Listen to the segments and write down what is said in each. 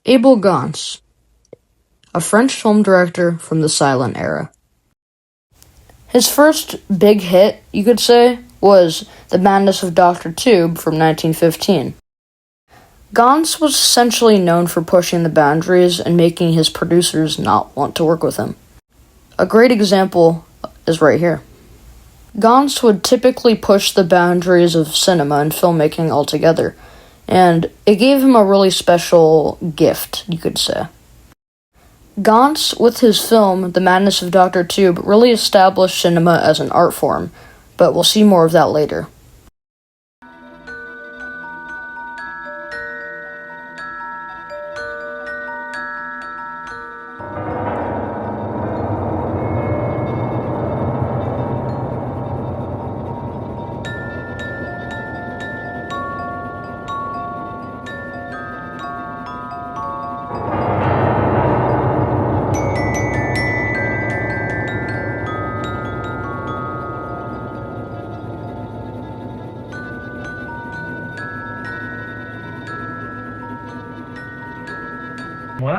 Abel Gance, a French film director from the silent era. His first big hit, you could say, was The Madness of Dr. Toob from 1915. Gance was essentially known for pushing the boundaries and making his producers not want to work with him. A great example is right here. Gance would typically push the boundaries of cinema and filmmaking altogether, and it gave him a really special gift, you could say. Gance, with his film The Madness of Dr. Toob, really established cinema as an art form, but we'll see more of that later. Moi,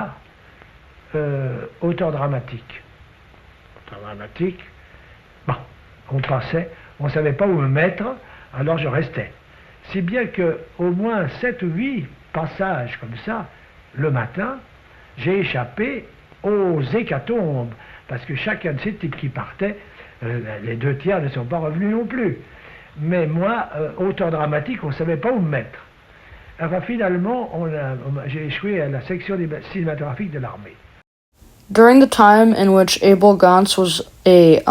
auteur dramatique. Auteur dramatique, bon, on passait, on ne savait pas où me mettre, alors je restais. Si bien que au moins 7 ou 8 passages comme ça, le matin, j'ai échappé aux hécatombes, parce que chacun de ces types qui partaient, les 2 tiers ne sont pas revenus non plus. Mais moi, auteur dramatique, on ne savait pas où me mettre. Enfin, finalement, j'ai échoué à la section cinématographique de l'armée. During the time in which Abel Gance was a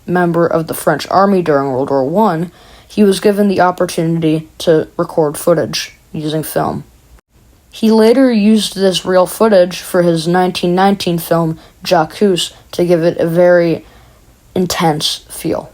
member of the French army during World War I, he was given the opportunity to record footage using film. He later used this real footage for his 1919 film J'accuse to give it a very intense feel.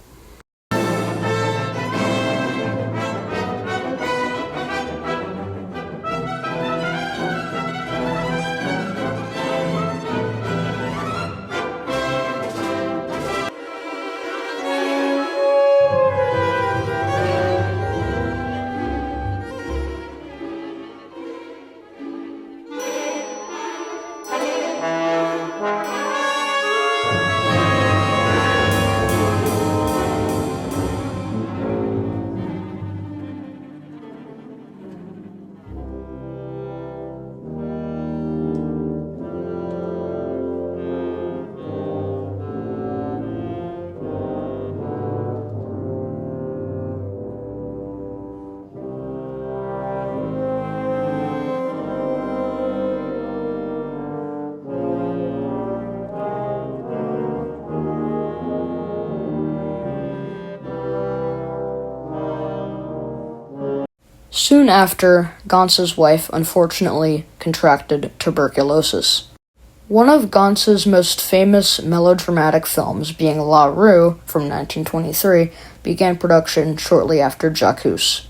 Soon after, Gance's wife unfortunately contracted tuberculosis. One of Gance's most famous melodramatic films, being La Rue from 1923, began production shortly after J'accuse.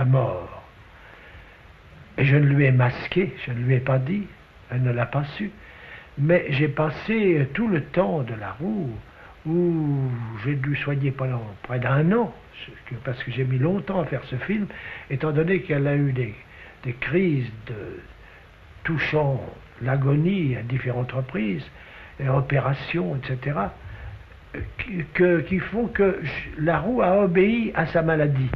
Mort. Et je ne lui ai masqué, je ne lui ai pas dit, elle ne l'a pas su. Mais j'ai passé tout le temps de la roue où j'ai dû soigner pendant près d'1 an, parce que j'ai mis longtemps à faire ce film, étant donné qu'elle a eu des crises touchant l'agonie à différentes reprises, et opérations, etc., qui font que la roue a obéi à sa maladie.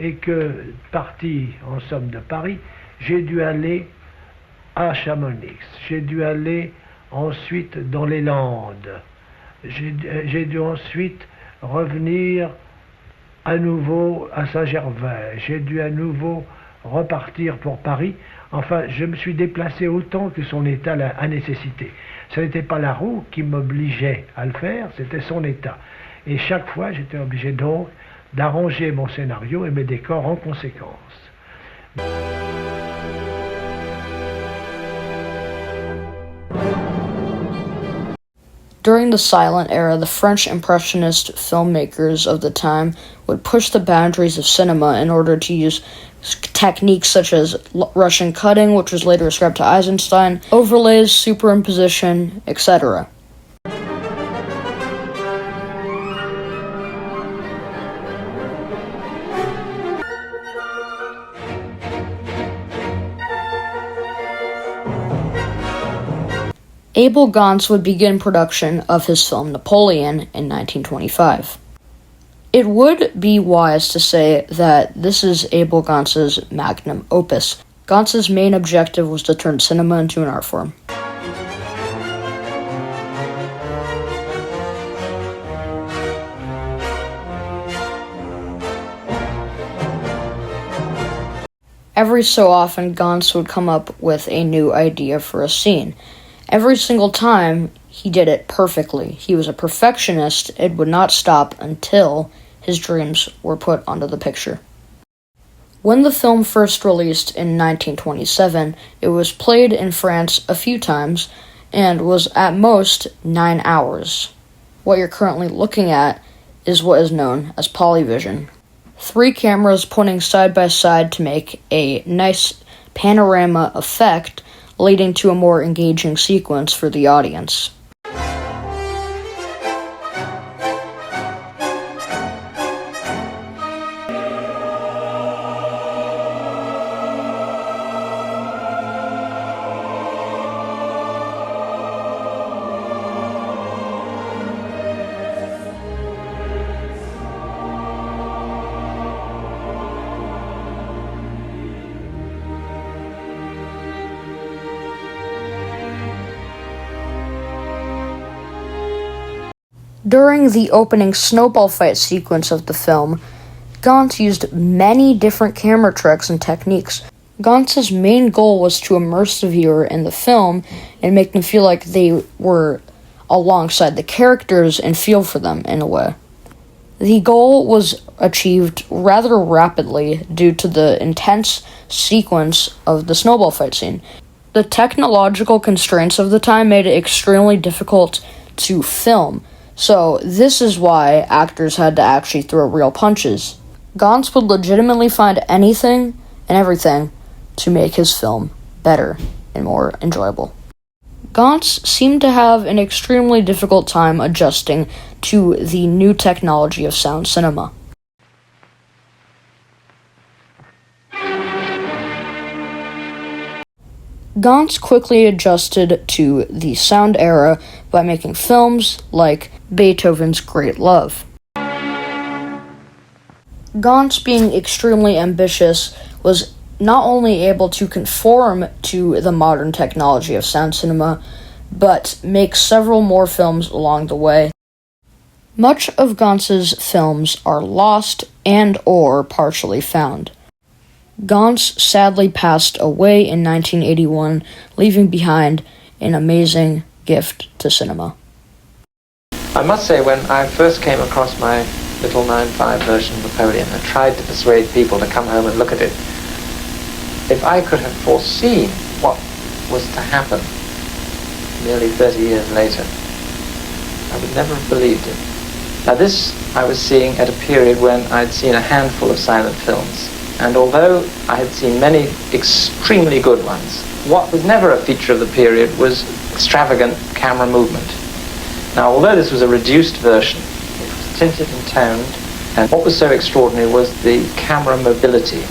Et que, parti en somme de Paris, j'ai dû aller à Chamonix, j'ai dû aller ensuite dans les Landes, j'ai dû ensuite revenir à nouveau à Saint-Gervais, j'ai dû à nouveau repartir pour Paris. Enfin, je me suis déplacé autant que son état a nécessité. Ce n'était pas la roue qui m'obligeait à le faire, c'était son état. Et chaque fois, j'étais obligé donc d'arranger mon scénario et mes décors en conséquence. During the silent era, the French Impressionist filmmakers of the time would push the boundaries of cinema in order to use techniques such as Russian cutting, which was later ascribed to Eisenstein, overlays, superimposition, etc. Abel Gance would begin production of his film Napoleon in 1925. It would be wise to say that this is Abel Gance's magnum opus. Gance's main objective was to turn cinema into an art form. Every so often, Gance would come up with a new idea for a scene. Every single time, he did it perfectly. He was a perfectionist and would not stop until his dreams were put onto the picture. When the film first released in 1927, it was played in France a few times and was at most 9 hours. What you're currently looking at is what is known as polyvision. 3 cameras pointing side by side to make a nice panorama effect, leading to a more engaging sequence for the audience. During the opening snowball fight sequence of the film, Gance used many different camera tricks and techniques. Gance's main goal was to immerse the viewer in the film and make them feel like they were alongside the characters and feel for them in a way. The goal was achieved rather rapidly due to the intense sequence of the snowball fight scene. The technological constraints of the time made it extremely difficult to film. So, this is why actors had to actually throw real punches. Gance would legitimately find anything and everything to make his film better and more enjoyable. Gance seemed to have an extremely difficult time adjusting to the new technology of sound cinema. Gance quickly adjusted to the sound era by making films like Beethoven's Great Love. Gance, being extremely ambitious, was not only able to conform to the modern technology of sound cinema, but make several more films along the way. Much of Gance's films are lost and or partially found. Gance sadly passed away in 1981, leaving behind an amazing gift to cinema. I must say, when I first came across my little 9.5 version of Napoleon and tried to persuade people to come home and look at it, if I could have foreseen what was to happen nearly 30 years later, I would never have believed it. Now this I was seeing at a period when I'd seen a handful of silent films. And although I had seen many extremely good ones, what was never a feature of the period was extravagant camera movement. Now, although this was a reduced version, it was tinted and toned, and what was so extraordinary was the camera mobility.